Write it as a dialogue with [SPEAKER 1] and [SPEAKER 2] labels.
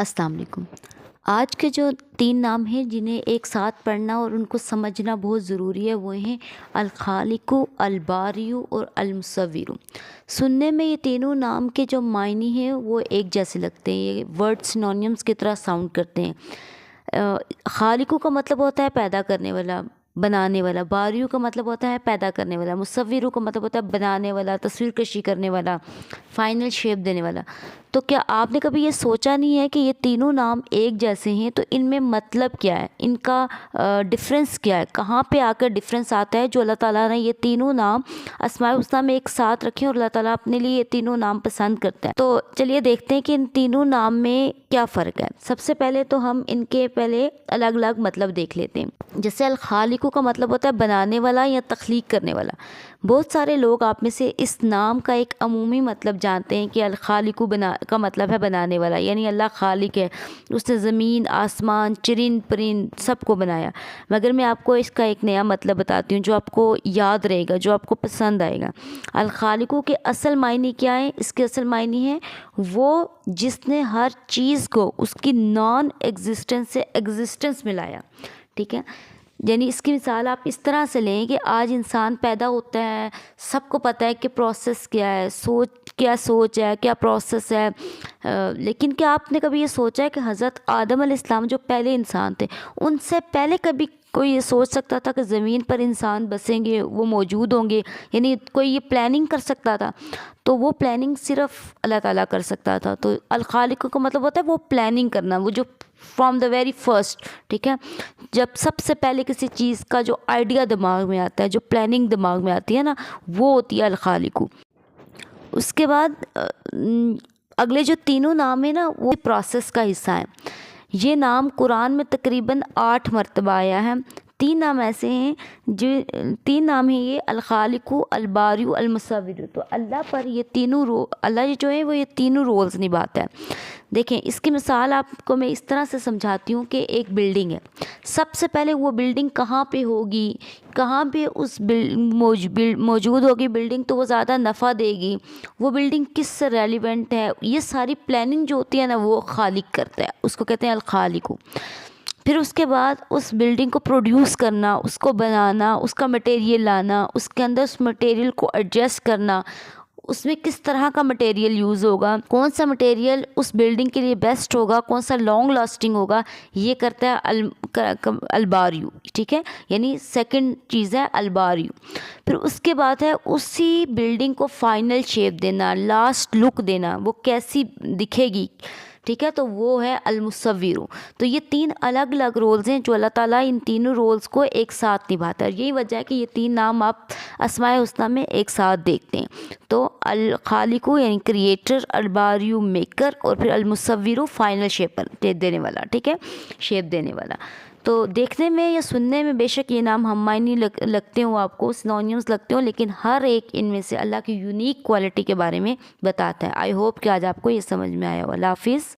[SPEAKER 1] अस्सलाम वालेकुम। आज के जो 3 नाम हैं जिन्हें एक साथ पढ़ना और उनको समझना बहुत ज़रूरी है, वो हैं अल-खालिकु, अल-बारियु और अल-मुसव्विरु। सुनने में ये तीनों नाम के जो मायने हैं वो एक जैसे लगते हैं, ये वर्ड सिनोनिम्स की तरह साउंड करते हैं। खालिकु का मतलब होता है पैदा करने वाला, बनाने वाला। बारियु का मतलब होता है पैदा करने वाला। मुसव्विरु का मतलब होता है बनाने वाला, तस्वीर कशी करने वाला, फाइनल शेप देने वाला। तो क्या आपने कभी ये सोचा नहीं है कि ये तीनों नाम एक जैसे हैं, तो इनमें मतलब क्या है, इनका डिफरेंस क्या है, कहाँ पे आकर डिफरेंस आता है जो अल्लाह ताला ने ये तीनों नाम अस्माए हुस्ना में एक साथ रखे और अल्लाह ताला अपने लिए ये तीनों नाम पसंद करता है। तो चलिए देखते हैं कि इन तीनों नाम में क्या फ़र्क है। सबसे पहले तो हम इनके पहले अलग अलग मतलब देख लेते हैं। जैसे अल खालिकु का मतलब होता है बनाने वाला या तख्लीक करने वाला। बहुत सारे लोग आप में से इस नाम का एक अमूमी मतलब जानते हैं कि अल खालिकु बना का मतलब है बनाने वाला, यानी अल्लाह खालिक है, उसने ज़मीन आसमान चिरिंद परिंद सबको बनाया। मगर मैं आपको इसका एक नया मतलब बताती हूँ जो आपको याद रहेगा, जो आपको पसंद आएगा। अल खालिकु के असल मायने क्या है? इसके असल मायने हैं वो जिसने हर चीज़ को उसकी नॉन एग्जिस्टेंस से एग्जिस्टेंस में लाया। ठीक है, यानी इसकी मिसाल आप इस तरह से लें कि आज इंसान पैदा होता है, सबको पता है कि प्रोसेस क्या है, सोच है, क्या प्रोसेस है। लेकिन क्या आपने कभी ये सोचा है कि हज़रत आदम अलैहिस्सलाम जो पहले इंसान थे, उनसे पहले कभी कोई ये सोच सकता था कि ज़मीन पर इंसान बसेंगे, वो मौजूद होंगे? यानी कोई ये प्लानिंग कर सकता था? तो वो प्लानिंग सिर्फ अल्लाह ताला कर सकता था। तो अल खालिक का मतलब होता है वो प्लानिंग करना, वो जो फ्रॉम द वेरी फर्स्ट। ठीक है, जब सबसे पहले किसी चीज़ का जो आइडिया दिमाग में आता है, जो प्लानिंग दिमाग में आती है ना, वो होती है अल खालिकु। उसके बाद अगले जो तीनों नाम है ना, वो प्रोसेस का हिस्सा है। ये नाम कुरान में तकरीबन 8 मरतबा आया है। 3 नाम ऐसे हैं जो 3 नाम हैं ये अल खालिकु, अल बारियु, अल मुसव्विरु। तो अल्लाह पर ये तीनों अल्लाह जो है वो ये तीनों रोल्स निभाता है। देखें, इसकी मिसाल आपको मैं इस तरह से समझाती हूँ कि एक बिल्डिंग है। सबसे पहले वो बिल्डिंग कहाँ पे होगी, कहाँ पे उस मौजूद होगी बिल्डिंग, तो वो ज़्यादा नफ़ा देगी, वो बिल्डिंग किस से रेलिवेंट है, ये सारी प्लानिंग जो होती है ना, वो खालिक करता है, उसको कहते हैं अल खालिकु। फिर उसके बाद उस बिल्डिंग को प्रोड्यूस करना, उसको बनाना, उसका मटेरियल लाना, उसके अंदर उस मटेरियल को एडजस्ट करना, उसमें किस तरह का मटेरियल यूज़ होगा, कौन सा मटेरियल उस बिल्डिंग के लिए बेस्ट होगा, कौन सा लॉन्ग लास्टिंग होगा, ये करता है अलबारियू। ठीक है, यानी सेकंड चीज़ है अलबारियू। फिर उसके बाद है उसी बिल्डिंग को फाइनल शेप देना, लास्ट लुक देना, वो कैसी दिखेगी। ठीक है, तो वो है अलमुसव्विरु। तो ये 3 अलग अलग रोल्स हैं जो अल्लाह ताला इन तीनों रोल्स को एक साथ निभाता है। यही वजह है कि ये 3 नाम आप अस्माए हुस्ना में एक साथ देखते हैं। तो अल खालिकु यानी क्रिएटर, अल बारियु मेकर, और फिर अल मुसव्विरु फाइनल शेप देने वाला। ठीक है, शेप देने वाला। तो देखने में या सुनने में बेशक ये नाम हम मायने लगते हो, आपको सिनोनिम्स लगते हो, लेकिन हर एक इनमें से अल्लाह की यूनिक क्वालिटी के बारे में बताता है। आई होप कि आज आपको ये समझ में आया हो। अल्लाह हाफिज़।